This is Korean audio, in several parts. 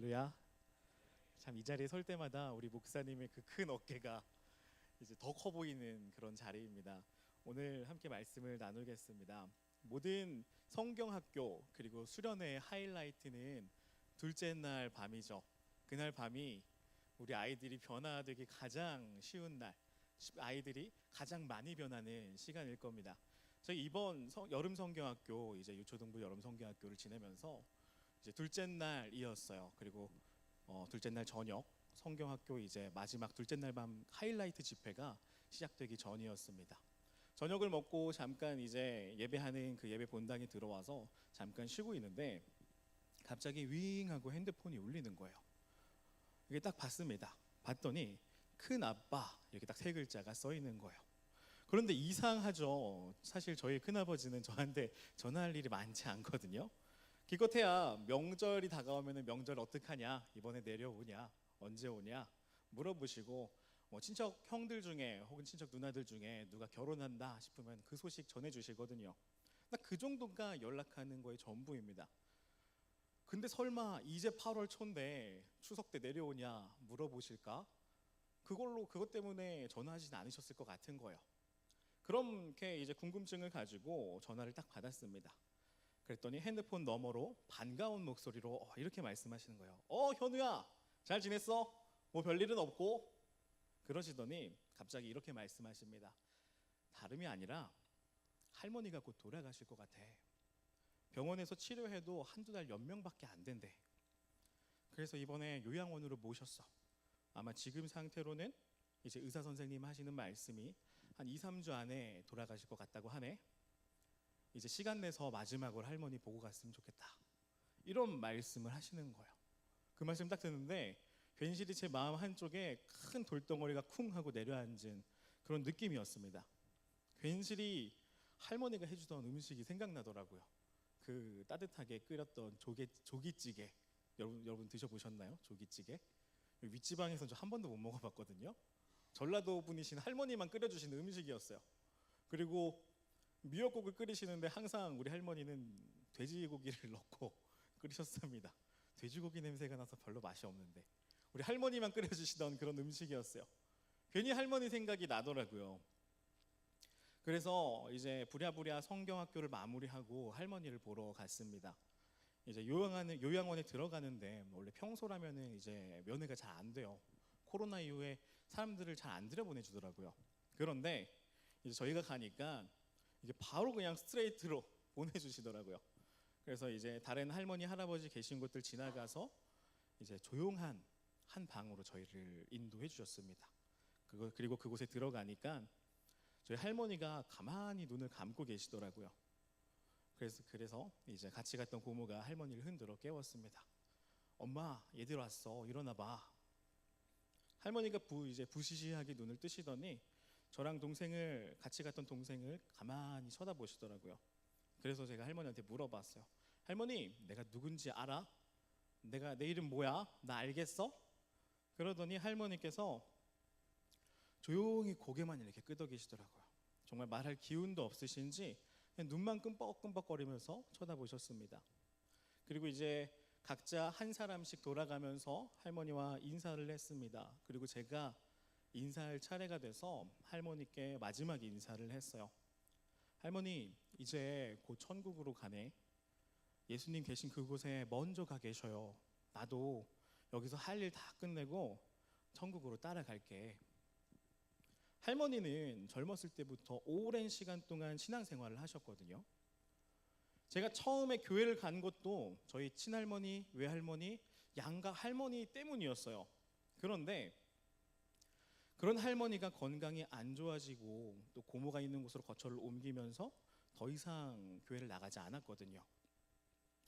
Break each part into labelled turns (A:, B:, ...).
A: 할렐루야. 참 이 자리에 설 때마다 우리 목사님의 그 큰 어깨가 이제 더 커 보이는 그런 자리입니다. 오늘 함께 말씀을 나누겠습니다. 모든 성경학교 그리고 수련회의 하이라이트는 둘째 날 밤이죠. 그날 밤이 우리 아이들이 변화되기 가장 쉬운 날, 아이들이 가장 많이 변하는 시간일 겁니다. 저희 이번 여름 성경학교 이제 유초등부 여름 성경학교를 지내면서 이제 둘째 날이었어요. 그리고 둘째 날 저녁 성경학교 이제 마지막 둘째 날 밤 하이라이트 집회가 시작되기 전이었습니다. 저녁을 먹고 잠깐 이제 예배하는 그 예배 본당에 들어와서 잠깐 쉬고 있는데 갑자기 윙 하고 핸드폰이 울리는 거예요. 이게 딱 봤습니다. 봤더니 큰 아빠 이렇게 딱 세 글자가 써 있는 거예요. 그런데 이상하죠. 사실 저희 큰아버지는 저한테 전화할 일이 많지 않거든요. 기껏해야 명절이 다가오면 명절 어떡하냐, 이번에 내려오냐, 언제 오냐 물어보시고 친척 형들 중에 혹은 친척 누나들 중에 누가 결혼한다 싶으면 그 소식 전해주시거든요. 그 정도가 연락하는 거의 전부입니다. 근데 설마 이제 8월 초인데 추석 때 내려오냐 물어보실까? 그것 때문에 전화하진 않으셨을 것 같은 거예요. 그렇게 이제 궁금증을 가지고 전화를 딱 받았습니다. 그랬더니 핸드폰 너머로 반가운 목소리로 이렇게 말씀하시는 거예요. 현우야, 잘 지냈어? 뭐 별일은 없고? 그러시더니 갑자기 이렇게 말씀하십니다. 다름이 아니라 할머니가 곧 돌아가실 것 같아. 병원에서 치료해도 한두 달 연명밖에 안 된대. 그래서 이번에 요양원으로 모셨어. 아마 지금 상태로는 이제 의사 선생님 하시는 말씀이 한 2, 3주 안에 돌아가실 것 같다고 하네. 이제 시간 내서 마지막으로 할머니 보고 갔으면 좋겠다, 이런 말씀을 하시는 거예요. 그 말씀 딱 듣는데 괜시리 제 마음 한쪽에 큰 돌덩어리가 쿵 하고 내려앉은 그런 느낌이었습니다. 괜시리 할머니가 해주던 음식이 생각나더라고요. 그 따뜻하게 끓였던 조기찌개, 여러분 드셔보셨나요? 조기찌개? 윗지방에서 저 한 번도 못 먹어봤거든요. 전라도 분이신 할머니만 끓여주시는 음식이었어요. 그리고 미역국을 끓이시는데 항상 우리 할머니는 돼지고기를 넣고 끓이셨습니다. 돼지고기 냄새가 나서 별로 맛이 없는데 우리 할머니만 끓여주시던 그런 음식이었어요. 괜히 할머니 생각이 나더라고요. 그래서 이제 부랴부랴 성경학교를 마무리하고 할머니를 보러 갔습니다. 이제 요양원에 들어가는데 원래 평소라면은 이제 면회가 잘 안 돼요. 코로나 이후에 사람들을 잘 안 들여보내주더라고요. 그런데 이제 저희가 가니까 이게 바로 그냥 스트레이트로 보내주시더라고요. 그래서 이제 다른 할머니 할아버지 계신 곳들 지나가서 이제 조용한 한 방으로 저희를 인도해 주셨습니다. 그리고 그곳에 들어가니까 저희 할머니가 가만히 눈을 감고 계시더라고요. 그래서 이제 같이 갔던 고모가 할머니를 흔들어 깨웠습니다. 엄마, 얘들 왔어, 일어나 봐. 할머니가 이제 부시시하게 눈을 뜨시더니 저랑 같이 갔던 동생을 가만히 쳐다보시더라고요. 그래서 제가 할머니한테 물어봤어요. 할머니, 내가 누군지 알아? 내 이름 뭐야? 나 알겠어? 그러더니 할머니께서 조용히 고개만 이렇게 끄덕이시더라고요. 정말 말할 기운도 없으신지 그냥 눈만 끔뻑끔뻑거리면서 쳐다보셨습니다. 그리고 이제 각자 한 사람씩 돌아가면서 할머니와 인사를 했습니다. 그리고 제가 인사할 차례가 돼서 할머니께 마지막 인사를 했어요. 할머니, 이제 곧 천국으로 가네. 예수님 계신 그곳에 먼저 가 계셔요. 나도 여기서 할 일 다 끝내고 천국으로 따라갈게. 할머니는 젊었을 때부터 오랜 시간 동안 신앙생활을 하셨거든요. 제가 처음에 교회를 간 것도 저희 친할머니, 외할머니, 양가 할머니 때문이었어요. 그런데 그런 할머니가 건강이 안 좋아지고 또 고모가 있는 곳으로 거처를 옮기면서 더 이상 교회를 나가지 않았거든요.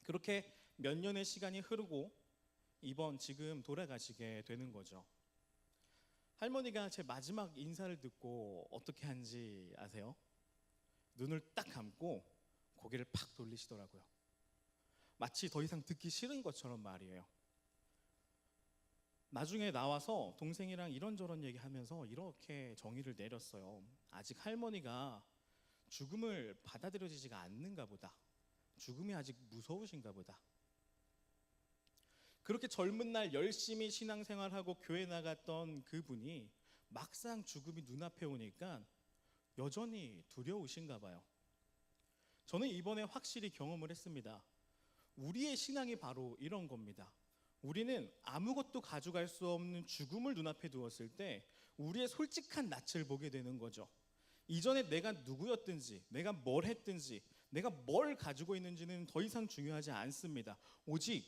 A: 그렇게 몇 년의 시간이 흐르고 지금 돌아가시게 되는 거죠. 할머니가 제 마지막 인사를 듣고 어떻게 한지 아세요? 눈을 딱 감고 고개를 팍 돌리시더라고요. 마치 더 이상 듣기 싫은 것처럼 말이에요. 나중에 나와서 동생이랑 이런저런 얘기하면서 이렇게 정의를 내렸어요. 아직 할머니가 죽음을 받아들여지지가 않는가 보다. 죽음이 아직 무서우신가 보다. 그렇게 젊은 날 열심히 신앙생활하고 교회 나갔던 그분이 막상 죽음이 눈앞에 오니까 여전히 두려우신가 봐요. 저는 이번에 확실히 경험을 했습니다. 우리의 신앙이 바로 이런 겁니다. 우리는 아무것도 가져갈 수 없는 죽음을 눈앞에 두었을 때 우리의 솔직한 낯을 보게 되는 거죠. 이전에 내가 누구였든지, 내가 뭘 했든지, 내가 뭘 가지고 있는지는 더 이상 중요하지 않습니다. 오직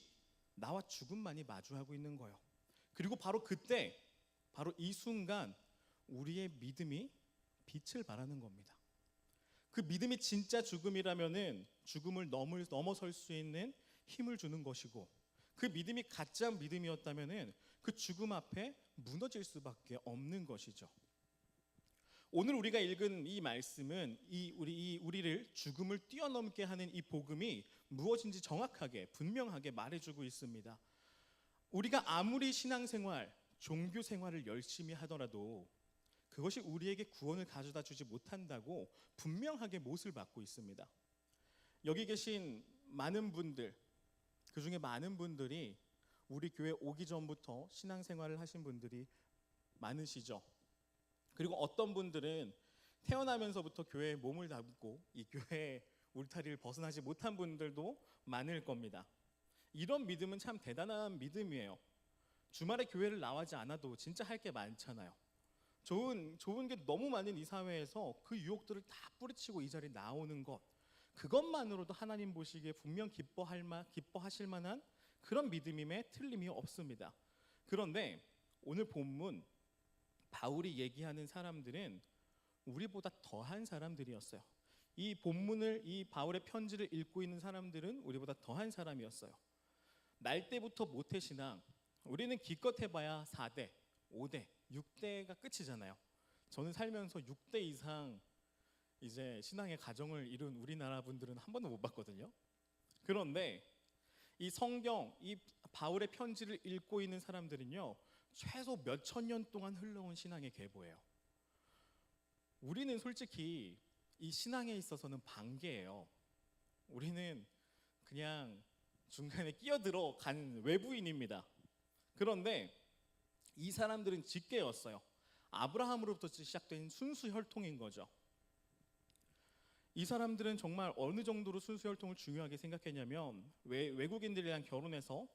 A: 나와 죽음만이 마주하고 있는 거예요. 그리고 바로 그때, 바로 이 순간 우리의 믿음이 빛을 발하는 겁니다. 그 믿음이 진짜 죽음이라면은 죽음을 넘어설 수 있는 힘을 주는 것이고, 그 믿음이 가짜 믿음이었다면은 그 죽음 앞에 무너질 수밖에 없는 것이죠. 오늘 우리가 읽은 이 말씀은 우리를 죽음을 뛰어넘게 하는 이 복음이 무엇인지 정확하게 분명하게 말해주고 있습니다. 우리가 아무리 신앙생활, 종교 생활을 열심히 하더라도 그것이 우리에게 구원을 가져다 주지 못한다고 분명하게 못을 받고 있습니다. 여기 계신 많은 분들, 그 중에 많은 분들이 우리 교회 오기 전부터 신앙생활을 하신 분들이 많으시죠. 그리고 어떤 분들은 태어나면서부터 교회에 몸을 담고 이 교회 울타리를 벗어나지 못한 분들도 많을 겁니다. 이런 믿음은 참 대단한 믿음이에요. 주말에 교회를 나가지 않아도 진짜 할 게 많잖아요. 좋은 게 너무 많은 이 사회에서 그 유혹들을 다 뿌리치고 이 자리에 나오는 것, 그것만으로도 하나님 보시기에 분명 기뻐하실 만한 그런 믿음임에 틀림이 없습니다. 그런데 오늘 본문 바울이 얘기하는 사람들은 우리보다 더한 사람들이었어요. 이 바울의 편지를 읽고 있는 사람들은 우리보다 더한 사람이었어요. 날 때부터 모태신앙, 우리는 기껏 해봐야 4대, 5대, 6대가 끝이잖아요. 저는 살면서 6대 이상 이제 신앙의 가정을 이룬 우리나라 분들은 한 번도 못 봤거든요. 그런데 이 성경, 이 바울의 편지를 읽고 있는 사람들은요, 최소 몇천 년 동안 흘러온 신앙의 계보예요. 우리는 솔직히 이 신앙에 있어서는 반개예요. 우리는 그냥 중간에 끼어들어 간 외부인입니다. 그런데 이 사람들은 직계였어요. 아브라함으로부터 시작된 순수 혈통인 거죠. 이 사람들은 정말 어느 정도로 순수 혈통을 중요하게 생각했냐면 외국인들이랑 결혼해서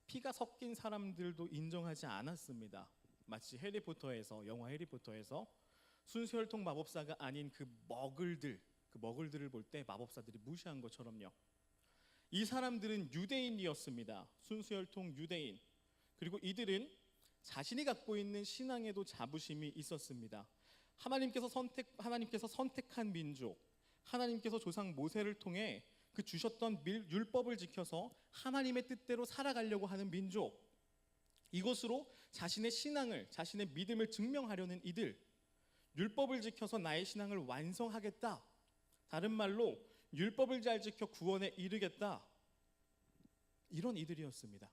A: 피가 섞인 사람들도 인정하지 않았습니다. 마치 영화 해리포터에서 순수 혈통 마법사가 아닌 그 머글들을 볼 때 마법사들이 무시한 것처럼요. 이 사람들은 유대인이었습니다. 순수 혈통 유대인. 그리고 이들은 자신이 갖고 있는 신앙에도 자부심이 있었습니다. 하나님께서 선택한 민족, 하나님께서 조상 모세를 통해 그 주셨던 율법을 지켜서 하나님의 뜻대로 살아가려고 하는 민족, 이것으로 자신의 신앙을, 자신의 믿음을 증명하려는 이들, 율법을 지켜서 나의 신앙을 완성하겠다, 다른 말로 율법을 잘 지켜 구원에 이르겠다, 이런 이들이었습니다.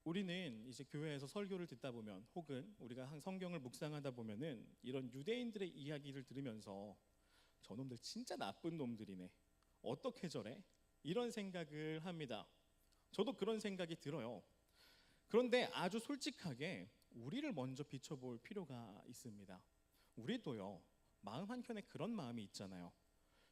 A: 우리는 이제 교회에서 설교를 듣다 보면, 혹은 우리가 성경을 묵상하다 보면은 이런 유대인들의 이야기를 들으면서 저놈들 진짜 나쁜 놈들이네, 어떻게 저래? 이런 생각을 합니다. 저도 그런 생각이 들어요. 그런데 아주 솔직하게 우리를 먼저 비춰볼 필요가 있습니다. 우리도요, 마음 한켠에 그런 마음이 있잖아요.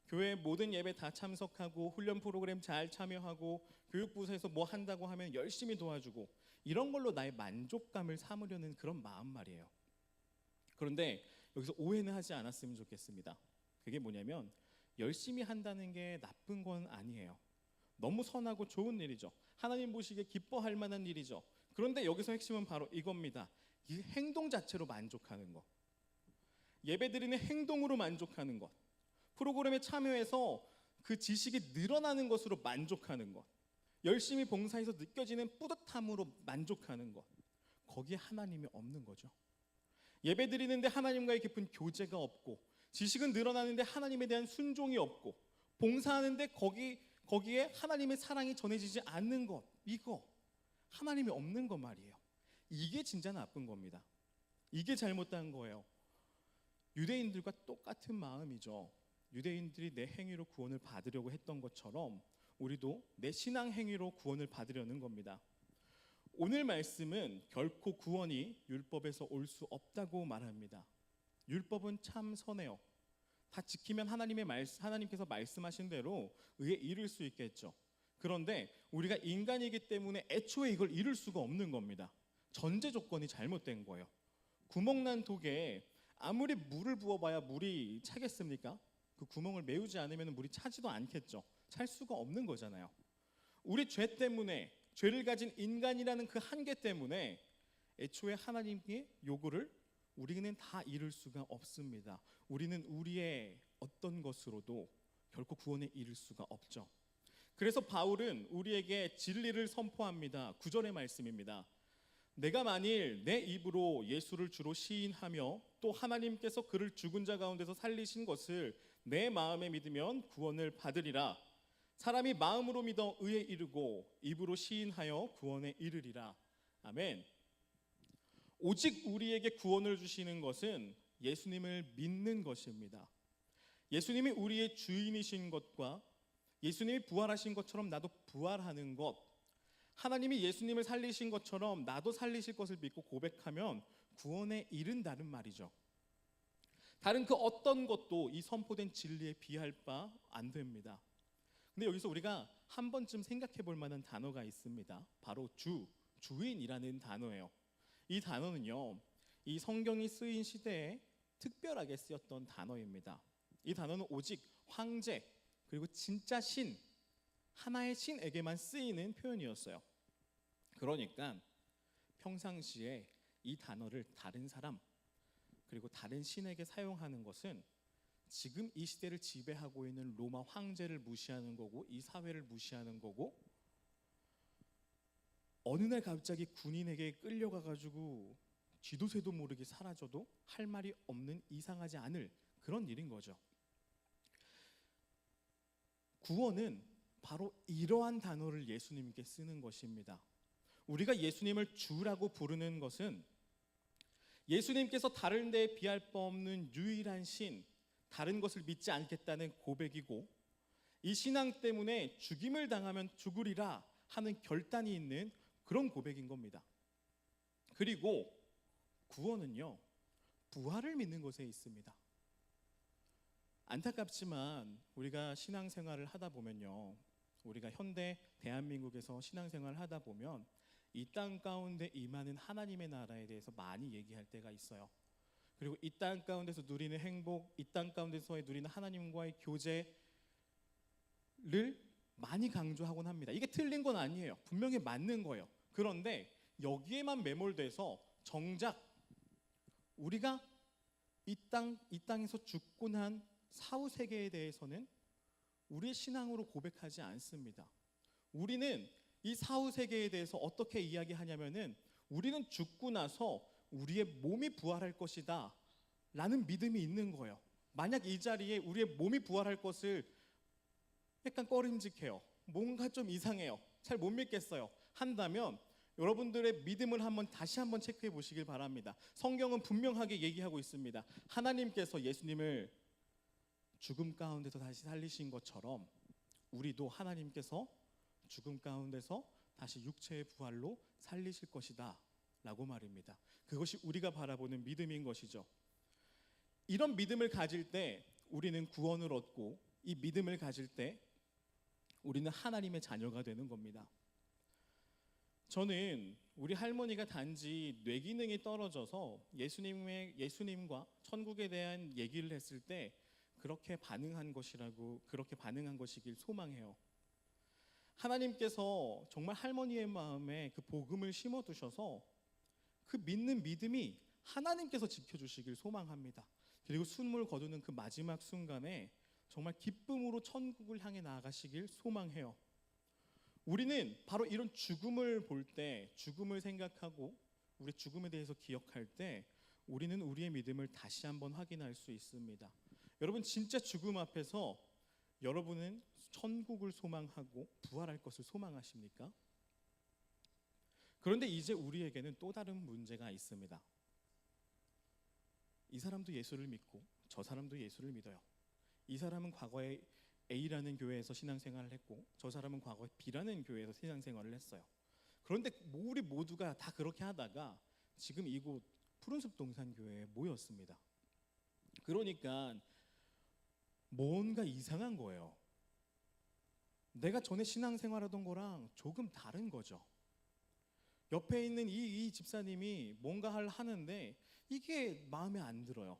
A: 교회 모든 예배 다 참석하고 훈련 프로그램 잘 참여하고 교육부에서 뭐 한다고 하면 열심히 도와주고, 이런 걸로 나의 만족감을 삼으려는 그런 마음 말이에요. 그런데 여기서 오해는 하지 않았으면 좋겠습니다. 그게 뭐냐면, 열심히 한다는 게 나쁜 건 아니에요. 너무 선하고 좋은 일이죠. 하나님 보시기에 기뻐할 만한 일이죠. 그런데 여기서 핵심은 바로 이겁니다. 이 행동 자체로 만족하는 것, 예배드리는 행동으로 만족하는 것, 프로그램에 참여해서 그 지식이 늘어나는 것으로 만족하는 것, 열심히 봉사해서 느껴지는 뿌듯함으로 만족하는 것, 거기에 하나님이 없는 거죠. 예배드리는데 하나님과의 깊은 교제가 없고, 지식은 늘어나는데 하나님에 대한 순종이 없고, 봉사하는데 거기에 하나님의 사랑이 전해지지 않는 것, 이거 하나님이 없는 것 말이에요. 이게 진짜 나쁜 겁니다. 이게 잘못된 거예요. 유대인들과 똑같은 마음이죠. 유대인들이 내 행위로 구원을 받으려고 했던 것처럼 우리도 내 신앙 행위로 구원을 받으려는 겁니다. 오늘 말씀은 결코 구원이 율법에서 올 수 없다고 말합니다. 율법은 참 선해요. 다 지키면 하나님께서 말씀하신 대로 의에 이를 수 있겠죠. 그런데 우리가 인간이기 때문에 애초에 이걸 이룰 수가 없는 겁니다. 전제 조건이 잘못된 거예요. 구멍난 독에 아무리 물을 부어봐야 물이 차겠습니까? 그 구멍을 메우지 않으면 물이 차지도 않겠죠. 찰 수가 없는 거잖아요. 우리 죄 때문에, 죄를 가진 인간이라는 그 한계 때문에 애초에 하나님의 요구를 우리는 다 이룰 수가 없습니다. 우리는 우리의 어떤 것으로도 결코 구원에 이를 수가 없죠. 그래서 바울은 우리에게 진리를 선포합니다. 9절의 말씀입니다. 내가 만일 내 입으로 예수를 주로 시인하며 또 하나님께서 그를 죽은 자 가운데서 살리신 것을 내 마음에 믿으면 구원을 받으리라. 사람이 마음으로 믿어 의에 이르고 입으로 시인하여 구원에 이르리라. 아멘. 오직 우리에게 구원을 주시는 것은 예수님을 믿는 것입니다. 예수님이 우리의 주인이신 것과 예수님이 부활하신 것처럼 나도 부활하는 것, 하나님이 예수님을 살리신 것처럼 나도 살리실 것을 믿고 고백하면 구원에 이른다는 말이죠. 다른 그 어떤 것도 이 선포된 진리에 비할 바 안 됩니다. 근데 여기서 우리가 한 번쯤 생각해 볼 만한 단어가 있습니다. 바로 주인이라는 단어예요. 이 단어는요, 이 성경이 쓰인 시대에 특별하게 쓰였던 단어입니다. 이 단어는 오직 황제 그리고 진짜 신, 하나의 신에게만 쓰이는 표현이었어요. 그러니까 평상시에 이 단어를 다른 사람 그리고 다른 신에게 사용하는 것은 지금 이 시대를 지배하고 있는 로마 황제를 무시하는 거고, 이 사회를 무시하는 거고, 어느 날 갑자기 군인에게 끌려가가지고 쥐도새도 모르게 사라져도 할 말이 없는, 이상하지 않을 그런 일인 거죠. 구원은 바로 이러한 단어를 예수님께 쓰는 것입니다. 우리가 예수님을 주라고 부르는 것은 예수님께서 다른 데에 비할 바 없는 유일한 신, 다른 것을 믿지 않겠다는 고백이고, 이 신앙 때문에 죽임을 당하면 죽으리라 하는 결단이 있는 그런 고백인 겁니다. 그리고 구원은요, 부활을 믿는 것에 있습니다. 안타깝지만 우리가 신앙생활을 하다 보면요, 우리가 현대 대한민국에서 신앙생활을 하다 보면 이 땅 가운데 임하는 하나님의 나라에 대해서 많이 얘기할 때가 있어요. 그리고 이 땅 가운데서 누리는 행복, 이 땅 가운데서 누리는 하나님과의 교제를 많이 강조하곤 합니다. 이게 틀린 건 아니에요. 분명히 맞는 거예요. 그런데 여기에만 매몰돼서 정작 우리가 이 땅에서 죽고 난 사후 세계에 대해서는 우리의 신앙으로 고백하지 않습니다. 우리는 이 사후 세계에 대해서 어떻게 이야기하냐면은 우리는 죽고 나서 우리의 몸이 부활할 것이다 라는 믿음이 있는 거예요. 만약 이 자리에 우리의 몸이 부활할 것을 약간 꺼림직해요. 뭔가 좀 이상해요. 잘 못 믿겠어요. 한다면 여러분들의 믿음을 다시 한번 체크해 보시길 바랍니다. 성경은 분명하게 얘기하고 있습니다. 하나님께서 예수님을 죽음 가운데서 다시 살리신 것처럼 우리도 하나님께서 죽음 가운데서 다시 육체의 부활로 살리실 것이다 라고 말입니다. 그것이 우리가 바라보는 믿음인 것이죠. 이런 믿음을 가질 때 우리는 구원을 얻고, 이 믿음을 가질 때 우리는 하나님의 자녀가 되는 겁니다. 저는 우리 할머니가 단지 뇌기능이 떨어져서 예수님과 천국에 대한 얘기를 했을 때 그렇게 반응한 것이길 소망해요. 하나님께서 정말 할머니의 마음에 그 복음을 심어두셔서 그 믿는 믿음이 하나님께서 지켜주시길 소망합니다. 그리고 숨을 거두는 그 마지막 순간에 정말 기쁨으로 천국을 향해 나아가시길 소망해요. 우리는 바로 이런 죽음을 볼 때, 죽음을 생각하고 우리 죽음에 대해서 기억할 때 우리는 우리의 믿음을 다시 한번 확인할 수 있습니다. 여러분, 진짜 죽음 앞에서 여러분은 천국을 소망하고 부활할 것을 소망하십니까? 그런데 이제 우리에게는 또 다른 문제가 있습니다. 이 사람도 예수를 믿고 저 사람도 예수를 믿어요. 이 사람은 과거에 A라는 교회에서 신앙생활을 했고 저 사람은 과거에 B라는 교회에서 신앙생활을 했어요. 그런데 우리 모두가 다 그렇게 하다가 지금 이곳 푸른숲 동산교회에 모였습니다. 그러니까 뭔가 이상한 거예요. 내가 전에 신앙생활하던 거랑 조금 다른 거죠. 옆에 있는 이 집사님이 뭔가를 하는데 이게 마음에 안 들어요.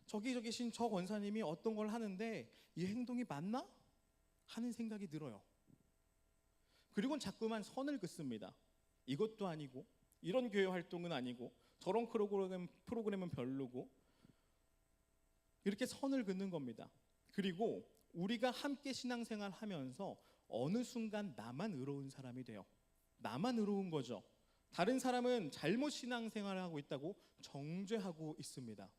A: 저기 계신 저 권사님이 어떤 걸 하는데 이 행동이 맞나? 하는 생각이 들어요. 그리고 자꾸만 선을 긋습니다. 이것도 아니고 이런 교회 활동은 아니고 저런 프로그램은 별로고 이렇게 선을 긋는 겁니다. 그리고 우리가 함께 신앙생활 하면서 어느 순간 나만 의로운 사람이 돼요. 나만 의로운 거죠. 다른 사람은 잘못 신앙생활을 하고 있다고 정죄하고 있습니다.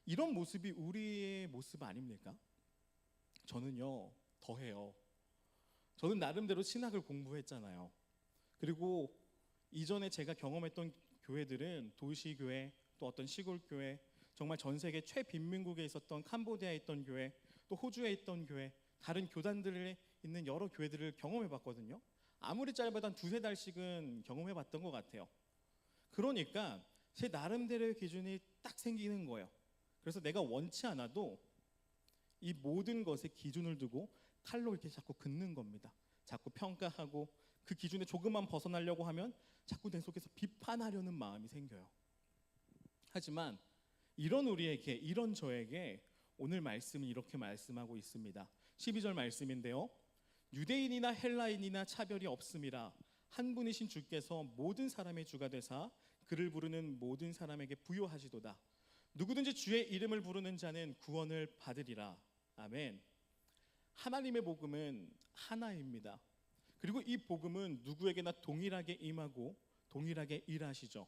A: 이런 모습이 우리의 모습 아닙니까? 저는요 더해요. 저는 나름대로 신학을 공부했잖아요. 그리고 이전에 제가 경험했던 교회들은 도시교회, 또 어떤 시골교회, 정말 전 세계 최빈민국에 있었던 캄보디아에 있던 교회, 또 호주에 있던 교회, 다른 교단들에 있는 여러 교회들을 경험해봤거든요. 아무리 짧아도 한 두세 달씩은 경험해봤던 것 같아요. 그러니까 제 나름대로의 기준이 딱 생기는 거예요. 그래서 내가 원치 않아도 이 모든 것에 기준을 두고 칼로 이렇게 자꾸 긋는 겁니다. 자꾸 평가하고 그 기준에 조금만 벗어나려고 하면 자꾸 내 속에서 비판하려는 마음이 생겨요. 하지만 이런 우리에게, 이런 저에게 오늘 말씀은 이렇게 말씀하고 있습니다. 12절 말씀인데요. 유대인이나 헬라인이나 차별이 없음이라 한 분이신 주께서 모든 사람의 주가 되사 그를 부르는 모든 사람에게 부요하시도다. 누구든지 주의 이름을 부르는 자는 구원을 받으리라. 아멘. 하나님의 복음은 하나입니다. 그리고 이 복음은 누구에게나 동일하게 임하고 동일하게 일하시죠.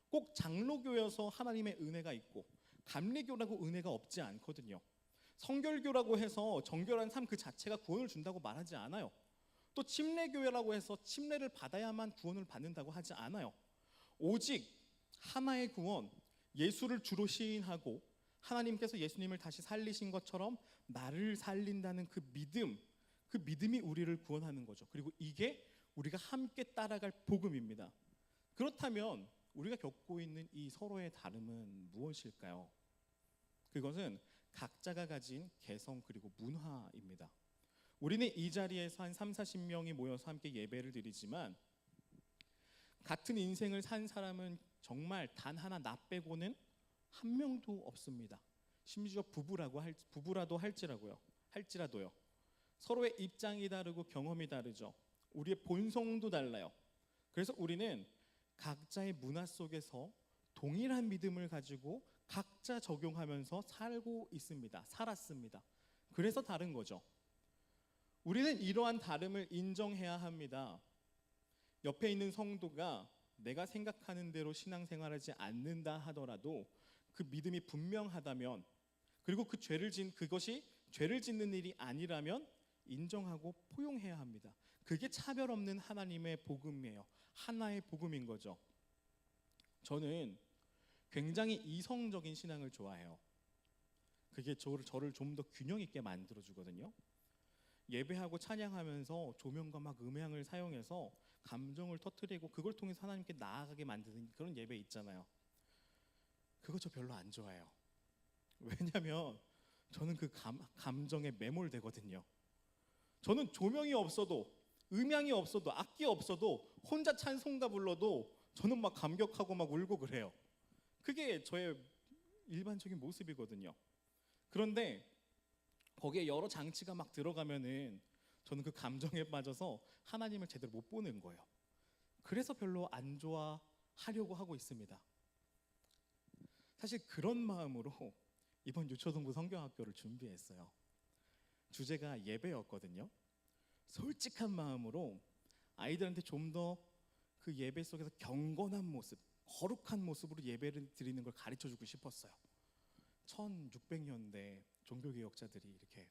A: 꼭 장로교여서 하나님의 은혜가 있고 감리교라고 은혜가 없지 않거든요. 성결교라고 해서 정결한 삶 그 자체가 구원을 준다고 말하지 않아요. 또 침례교회라고 해서 침례를 받아야만 구원을 받는다고 하지 않아요. 오직 하나의 구원, 예수를 주로 시인하고 하나님께서 예수님을 다시 살리신 것처럼 나를 살린다는 그 믿음이 우리를 구원하는 거죠. 그리고 이게 우리가 함께 따라갈 복음입니다. 그렇다면 우리가 겪고 있는 이 서로의 다름은 무엇일까요? 그것은 각자가 가진 개성 그리고 문화입니다. 우리는 이 자리에서 한 30-40명이 모여서 함께 예배를 드리지만 같은 인생을 산 사람은 정말 단 하나 나 빼고는 한 명도 없습니다. 심지어 부부라도 할지라도요. 서로의 입장이 다르고 경험이 다르죠. 우리의 본성도 달라요. 그래서 우리는 각자의 문화 속에서 동일한 믿음을 가지고 각자 적용하면서 살았습니다. 그래서 다른 거죠. 우리는 이러한 다름을 인정해야 합니다. 옆에 있는 성도가 내가 생각하는 대로 신앙생활하지 않는다 하더라도 그 믿음이 분명하다면, 그리고 그것이 죄를 짓는 일이 아니라면 인정하고 포용해야 합니다. 그게 차별 없는 하나님의 복음이에요. 하나의 복음인 거죠. 저는 굉장히 이성적인 신앙을 좋아해요. 그게 저를 좀 더 균형 있게 만들어 주거든요. 예배하고 찬양하면서 조명과 막 음향을 사용해서 감정을 터뜨리고 그걸 통해서 하나님께 나아가게 만드는 그런 예배 있잖아요. 그거 저 별로 안 좋아해요. 왜냐하면 저는 그 감정에 매몰되거든요. 저는 조명이 없어도, 음향이 없어도, 악기 없어도 혼자 찬송가 불러도 저는 막 감격하고 막 울고 그래요. 그게 저의 일반적인 모습이거든요. 그런데 거기에 여러 장치가 막 들어가면은 저는 그 감정에 빠져서 하나님을 제대로 못 보는 거예요. 그래서 별로 안 좋아하려고 하고 있습니다. 사실 그런 마음으로 이번 유초동부 성경학교를 준비했어요. 주제가 예배였거든요. 솔직한 마음으로 아이들한테 좀 더 그 예배 속에서 경건한 모습, 거룩한 모습으로 예배를 드리는 걸 가르쳐주고 싶었어요. 1600년대 종교개혁자들이 이렇게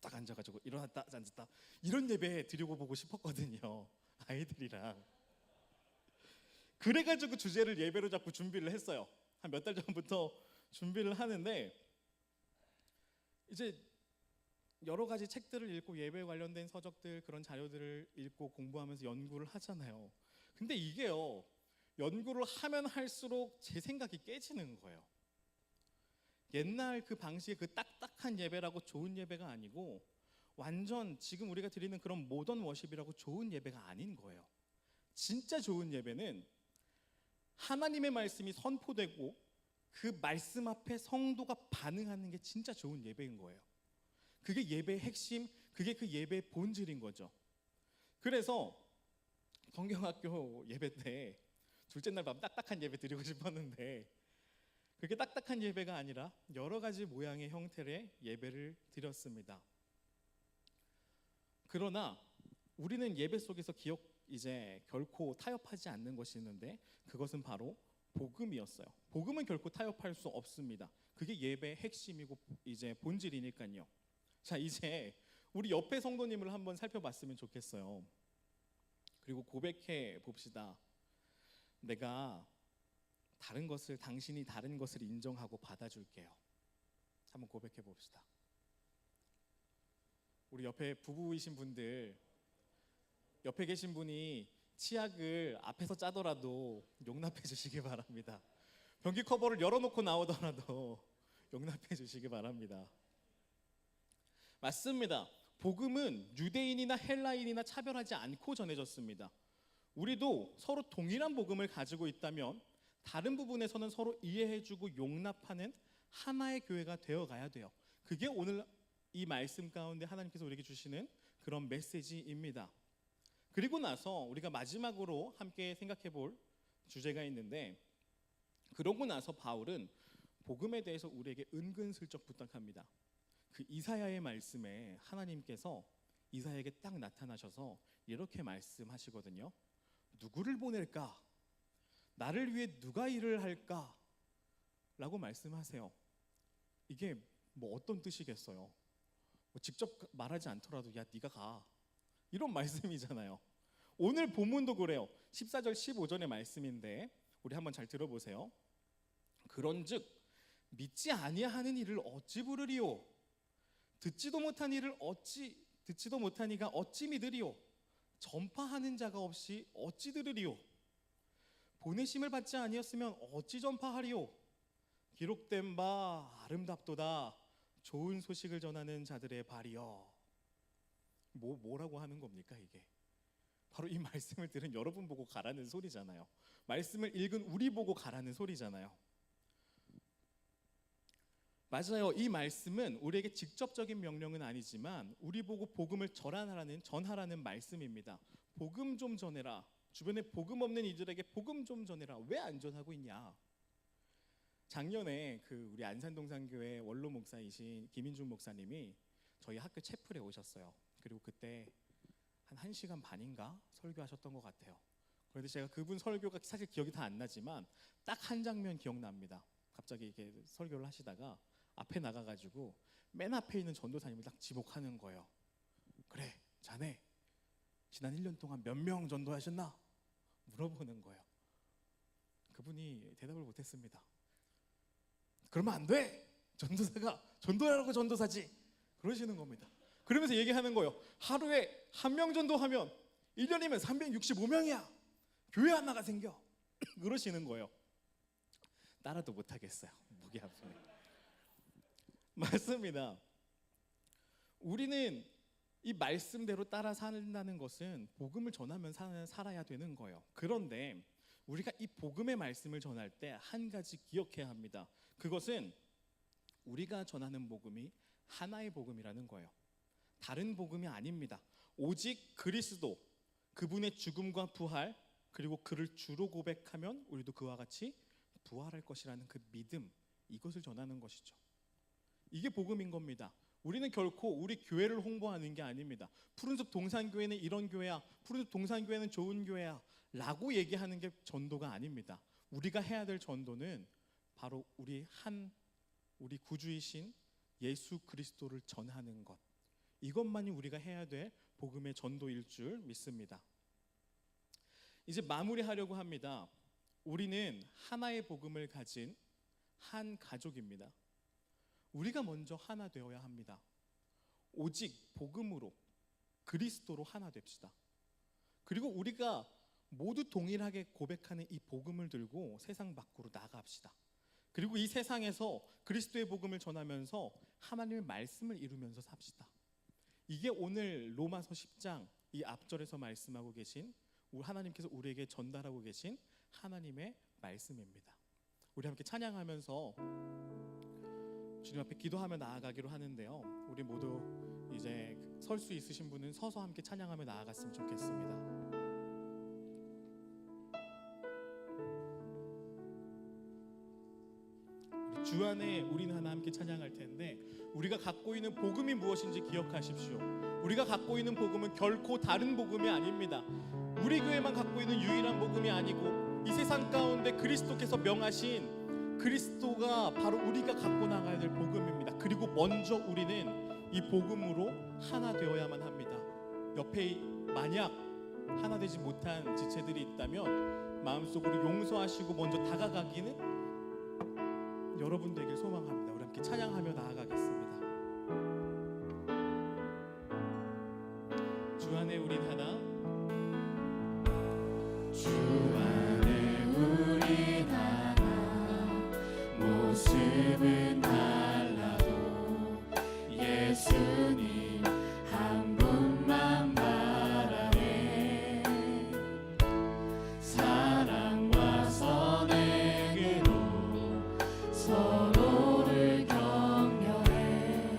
A: 딱 앉아가지고 일어났다 앉았다 이런 예배 드리고 보고 싶었거든요. 아이들이랑. 그래가지고 주제를 예배로 잡고 준비를 했어요. 한 몇 달 전부터 준비를 하는데 이제 여러 가지 책들을 읽고 예배에 관련된 서적들 그런 자료들을 읽고 공부하면서 연구를 하잖아요. 근데 이게요, 연구를 하면 할수록 제 생각이 깨지는 거예요. 옛날 그 방식의 그 딱딱한 예배라고 좋은 예배가 아니고 완전 지금 우리가 드리는 그런 모던 워십이라고 좋은 예배가 아닌 거예요. 진짜 좋은 예배는 하나님의 말씀이 선포되고 그 말씀 앞에 성도가 반응하는 게 진짜 좋은 예배인 거예요. 그게 예배의 핵심, 그게 그 예배의 본질인 거죠. 그래서 성경학교 예배 때 둘째 날 밤 딱딱한 예배 드리고 싶었는데 그게 딱딱한 예배가 아니라 여러 가지 모양의 형태의 예배를 드렸습니다. 그러나 우리는 예배 속에서 이제 결코 타협하지 않는 것이 있는데 그것은 바로 복음이었어요. 복음은 결코 타협할 수 없습니다. 그게 예배의 핵심이고 이제 본질이니까요. 자, 이제 우리 옆에 성도님을 한번 살펴봤으면 좋겠어요. 그리고 고백해 봅시다. 내가 당신이 다른 것을 인정하고 받아줄게요. 한번 고백해 봅시다. 우리 옆에 부부이신 분들, 옆에 계신 분이 치약을 앞에서 짜더라도 용납해 주시기 바랍니다. 변기 커버를 열어놓고 나오더라도 용납해 주시기 바랍니다. 맞습니다. 복음은 유대인이나 헬라인이나 차별하지 않고 전해졌습니다. 우리도 서로 동일한 복음을 가지고 있다면 다른 부분에서는 서로 이해해주고 용납하는 하나의 교회가 되어가야 돼요. 그게 오늘 이 말씀 가운데 하나님께서 우리에게 주시는 그런 메시지입니다. 그리고 나서 우리가 마지막으로 함께 생각해 볼 주제가 있는데, 그러고 나서 바울은 복음에 대해서 우리에게 은근슬쩍 부탁합니다. 그 이사야의 말씀에 하나님께서 이사야에게 딱 나타나셔서 이렇게 말씀하시거든요. 누구를 보낼까? 나를 위해 누가 일을 할까? 라고 말씀하세요. 이게 뭐 어떤 뜻이겠어요? 뭐 직접 말하지 않더라도 야 네가 가, 이런 말씀이잖아요. 오늘 본문도 그래요. 14절 15절의 말씀인데 우리 한번 잘 들어보세요. 그런즉 믿지 아니하는 이를 어찌 부르리요? 듣지도 못하니가 어찌 믿으리요? 전파하는 자가 없이 어찌 들으리요? 보내심을 받지 아니었으면 어찌 전파하리요? 기록된 바 아름답도다 좋은 소식을 전하는 자들의 발이여. 뭐라고 하는 겁니까 이게? 바로 이 말씀을 들은 여러분 보고 가라는 소리잖아요. 말씀을 읽은 우리 보고 가라는 소리잖아요. 맞아요. 이 말씀은 우리에게 직접적인 명령은 아니지만 우리 보고 복음을 전하라는 말씀입니다. 복음 좀 전해라. 주변에 복음 없는 이들에게 복음 좀 전해라. 왜 안 전하고 있냐? 작년에 우리 안산동산교회 원로 목사이신 김인중 목사님이 저희 학교 채플에 오셨어요. 그리고 그때 한 1시간 반인가 설교하셨던 것 같아요. 그런데 제가 그분 설교가 사실 기억이 다 안 나지만 딱 한 장면 기억납니다. 갑자기 이렇게 설교를 하시다가 앞에 나가가지고 맨 앞에 있는 전도사님을 딱 지목하는 거예요. 그래, 자네 지난 1년 동안 몇 명 전도하셨나? 물어보는 거예요. 그분이 대답을 못했습니다. 그러면 안 돼. 전도사가 전도하라고 전도사지. 그러시는 겁니다. 그러면서 얘기하는 거예요. 하루에 1명 전도하면 1년이면 365명이야. 교회 하나가 생겨. 그러시는 거예요. 따라도 못하겠어요. 목이 아프네. 맞습니다. 우리는 이 말씀대로 따라 산다는 것은 복음을 전하면 살아야 되는 거예요. 그런데 우리가 이 복음의 말씀을 전할 때 한 가지 기억해야 합니다. 그것은 우리가 전하는 복음이 하나의 복음이라는 거예요. 다른 복음이 아닙니다. 오직 그리스도, 그분의 죽음과 부활, 그리고 그를 주로 고백하면 우리도 그와 같이 부활할 것이라는 그 믿음, 이것을 전하는 것이죠. 이게 복음인 겁니다. 우리는 결코 우리 교회를 홍보하는 게 아닙니다. 푸른숲 동산교회는 이런 교회야, 푸른숲 동산교회는 좋은 교회야 라고 얘기하는 게 전도가 아닙니다. 우리가 해야 될 전도는 바로 우리 구주이신 예수 그리스도를 전하는 것, 이것만이 우리가 해야 될 복음의 전도일 줄 믿습니다. 이제 마무리하려고 합니다. 우리는 하나의 복음을 가진 한 가족입니다. 우리가 먼저 하나 되어야 합니다. 오직 복음으로 그리스도로 하나 됩시다. 그리고 우리가 모두 동일하게 고백하는 이 복음을 들고 세상 밖으로 나갑시다. 그리고 이 세상에서 그리스도의 복음을 전하면서 하나님의 말씀을 이루면서 삽시다. 이게 오늘 로마서 10장 이 앞절에서 말씀하고 계신 하나님께서 우리에게 전달하고 계신 하나님의 말씀입니다. 우리 함께 찬양하면서 주님 앞에 기도하며 나아가기로 하는데요. 우리 모두 이제 설 수 있으신 분은 서서 함께 찬양하며 나아갔으면 좋겠습니다. 주 안에 우리는 하나 함께 찬양할 텐데, 우리가 갖고 있는 복음이 무엇인지 기억하십시오. 우리가 갖고 있는 복음은 결코 다른 복음이 아닙니다. 우리 교회만 갖고 있는 유일한 복음이 아니고 이 세상 가운데 그리스도께서 명하신 그리스도가 바로 우리가 갖고 나가야 될 복음입니다. 그리고 먼저 우리는 이 복음으로 하나 되어야만 합니다. 옆에 만약 하나 되지 못한 지체들이 있다면 마음속으로 용서하시고 먼저 다가가기는 여러분 되길 소망합니다. 우리 함께 찬양하며 나아가겠습니다. 주 안에 우린 하나,
B: 주 안에 우린 하나, 모습은 달라도 예수님 한 분만 바라네. 사랑과 선행으로 서로를 격려해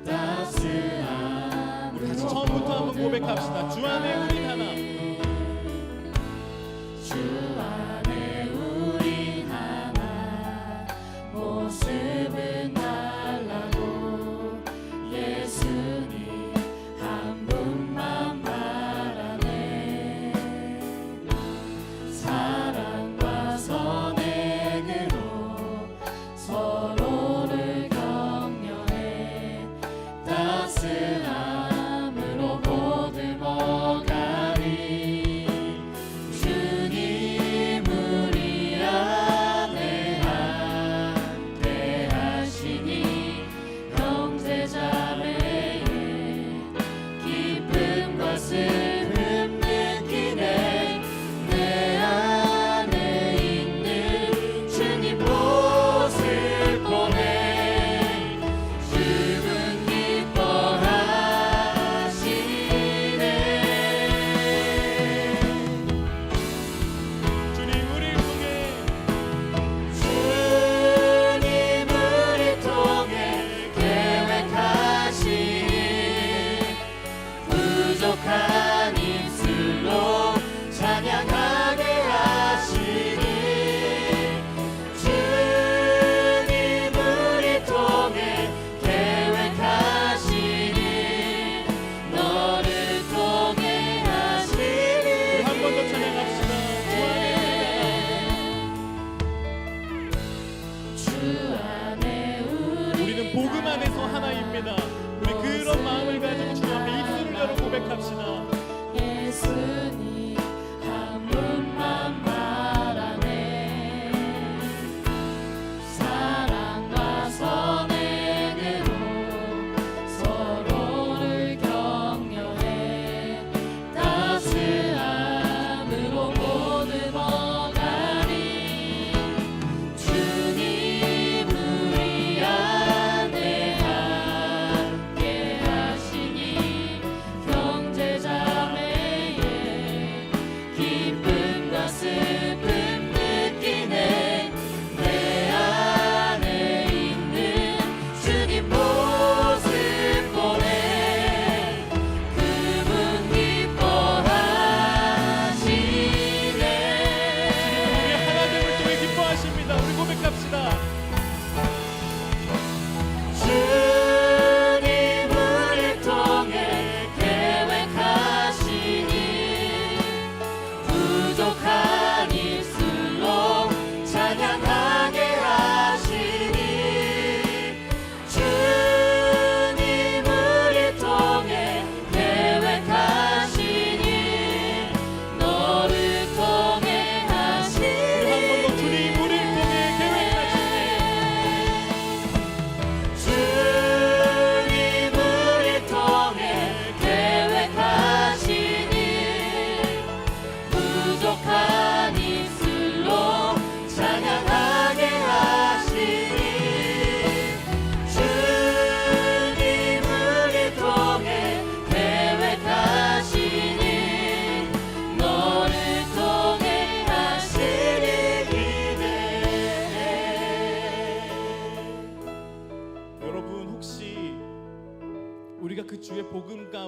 B: 따스함.
A: 우리 다시 처음부터 한번 고백합시다. 주 안에 우린 하나,
B: 주 안에 우린 하나, 모습은 달라도 예수님 한 분만 바라네. 사랑과 선행으로 서로를 격려해 따스함으로 보듬어가리. 주님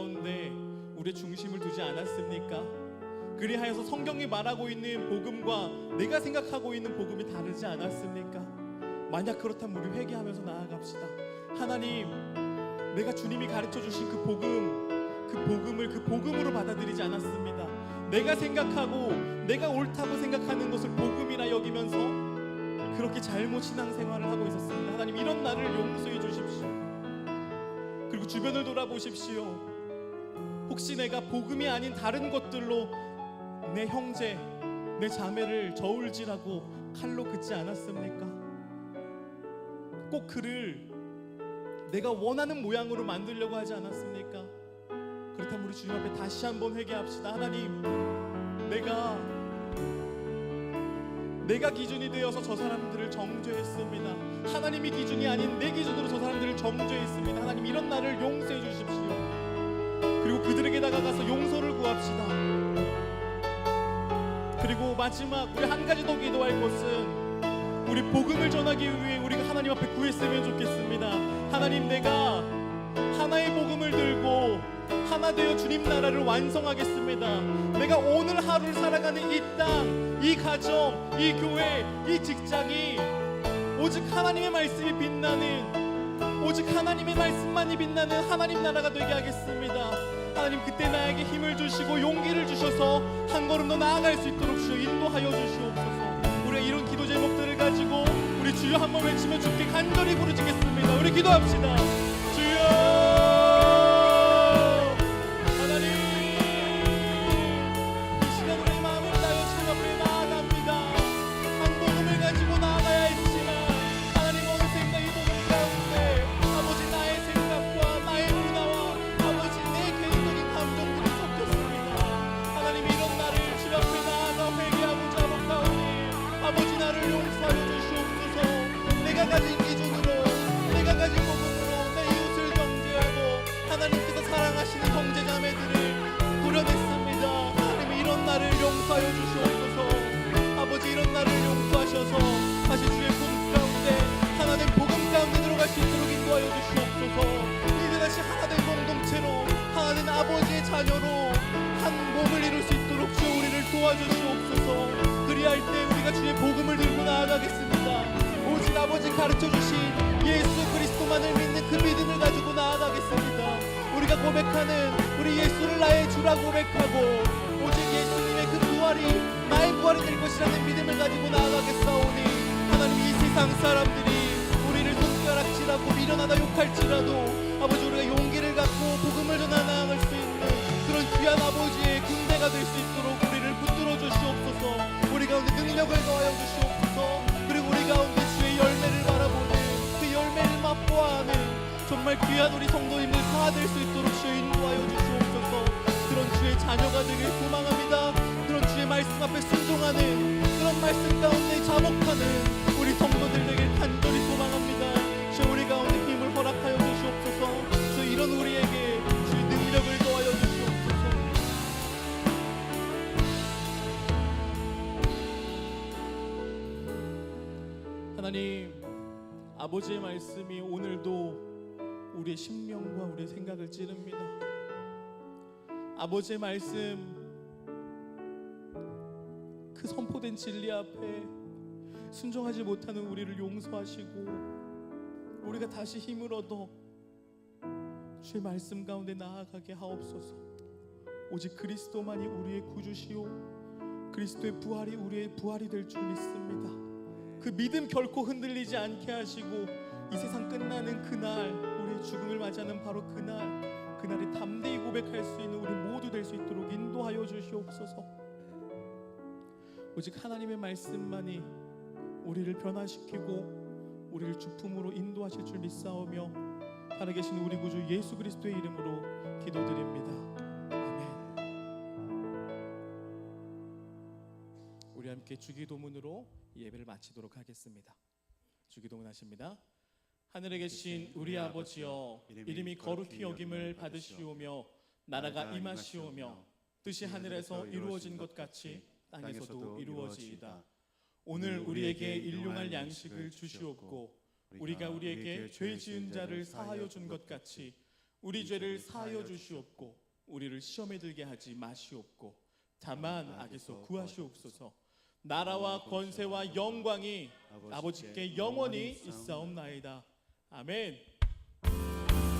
A: 가운데 우리의 중심을 두지 않았습니까? 그리하여서 성경이 말하고 있는 복음과 내가 생각하고 있는 복음이 다르지 않았습니까? 만약 그렇다면 우리 회개하면서 나아갑시다. 하나님, 내가 주님이 가르쳐 주신 그 복음을 그 복음으로 받아들이지 않았습니다. 내가 생각하고 내가 옳다고 생각하는 것을 복음이라 여기면서 그렇게 잘못 신앙생활을 하고 있었습니다. 하나님, 이런 나를 용서해 주십시오. 그리고 주변을 돌아보십시오. 혹시 내가 복음이 아닌 다른 것들로 내 형제, 내 자매를 저울질하고 칼로 긋지 않았습니까? 꼭 그를 내가 원하는 모양으로 만들려고 하지 않았습니까? 그렇다면 우리 주님 앞에 다시 한번 회개합시다. 하나님, 내가 기준이 되어서 저 사람들을 정죄했습니다. 하나님이 기준이 아닌 내 기준으로 저 사람들을 정죄했습니다. 하나님, 이런 나를 용서해 주십시오. 그리고 그들에게 다가가서 용서를 구합시다. 그리고 마지막 우리 한 가지 더 기도할 것은 우리 복음을 전하기 위해 우리가 하나님 앞에 구했으면 좋겠습니다. 하나님, 내가 하나의 복음을 들고 하나 되어 주님 나라를 완성하겠습니다. 내가 오늘 하루를 살아가는 이 땅, 이 가정, 이 교회, 이 직장이 오직 하나님의 말씀이 빛나는, 오직 하나님의 말씀만이 빛나는 하나님 나라가 되게 하겠습니다. 하나님, 그때 나에게 힘을 주시고 용기를 주셔서 한 걸음 더 나아갈 수 있도록 주여 인도하여 주시옵소서. 우리가 이런 기도 제목들을 가지고 우리 주여 한번 외치며 주께 간절히 부르짖겠습니다. 우리 기도합시다. 주여, 용서하여 주시옵소서. 아버지, 이런 나를 용서하셔서 다시 주의 품 가운데 하나된 복음 가운데 들어갈 수 있도록 인도하여 주시옵소서. 이제 다시 하나된 공동체로, 하나된 아버지의 자녀로 한 몸을 이룰 수 있도록 주여 우리를 도와주시옵소서. 그리할 때 우리가 주의 복음을 들고 나아가겠습니다. 오직 아버지 가르쳐 주신 예수 그리스도만을 믿는 그 믿음을 가지고 나아가겠습니다. 우리가 고백하는 우리 예수를 나의 주라 고백하고 오직 예수님의 그 부활이 나의 부활이 될 것이라는 믿음을 가지고 나아가겠사오니, 하나님, 이 세상 사람들이 우리를 손가락질하고 미련하다 욕할지라도 아버지, 우리가 용기를 갖고 복음을 전하 나아갈 수 있는 그런 귀한 아버지의 군대가 될 수 있도록 우리를 붙들어 주시옵소서. 우리 가운데 능력을 더하여 주시옵소서. 그리고 우리 가운데 주의 열매를 바라보는, 그 열매를 맛보아하는 정말 귀한 우리 성도님들 다 될 수 있도록 주여 인도하여 주시옵소서. 그런 주의 자녀가 되길 소망합니다. 그런 주의 말씀 앞에 순종하는, 그런 말씀 가운데 자복하는 우리 성도들 되길 간절히 소망합니다. 주여 우리 가운데 힘을 허락하여 주시옵소서. 주여 이런 우리에게 주의 능력을 더하여 주시옵소서. 하나님, 아버지의 말씀이 오늘도 우리의 심령과 우리의 생각을 찌릅니다. 아버지의 말씀, 그 선포된 진리 앞에 순종하지 못하는 우리를 용서하시고 우리가 다시 힘을 얻어 주의 말씀 가운데 나아가게 하옵소서. 오직 그리스도만이 우리의 구주시오, 그리스도의 부활이 우리의 부활이 될 줄 믿습니다. 그 믿음 결코 흔들리지 않게 하시고 이 세상 끝나는 그날, 우리의 죽음을 맞이하는 바로 그날에 담대히 고백할 수 있는 우리 모두 될 수 있도록 인도하여 주시옵소서. 오직 하나님의 말씀만이 우리를 변화시키고 우리를 주품으로 인도하실 줄 믿사오며 살아계신 우리 구주 예수 그리스도의 이름으로 기도드립니다. 아멘. 우리 함께 주기도문으로 예배를 마치도록 하겠습니다. 주기도문 하십니다. 하늘에 계신 우리 아버지여, 이름이 거룩히 여김을 받으시오며 나라가 임하시오며 뜻이 하늘에서 이루어진 것 같이 땅에서도 이루어지이다. 오늘 우리에게 일용할 양식을 주시옵고 우리가 우리에게 죄 지은 자를 사하여 준 것 같이 우리 죄를 사하여 주시옵고 우리를 시험에 들게 하지 마시옵고 다만 악에서 구하시옵소서. 나라와 권세와 영광이 아버지께 영원히 있사옵나이다. 아멘.